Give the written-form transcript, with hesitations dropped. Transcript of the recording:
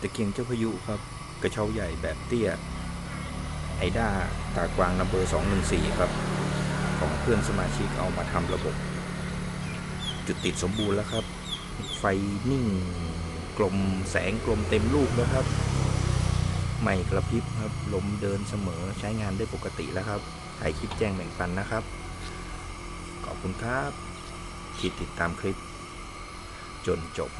ตะเกียงเจ้าพายุครับกระเช้าใหญ่แบบเตี้ยไอด้าตากวางนัมเบอร์214ครับของเพื่อนสมาชิกเอามาทำระบบจุดติดสมบูรณ์แล้วครับไฟนิ่งกลมแสงกลมเต็มลูกแล้วครับไม่กระพริบครับลมเดินเสมอใช้งานได้ปกติแล้วครับถ่ายคลิปแจ้งแบ่งปันนะครับขอบคุณครับที่ติดตามคลิปจนจบ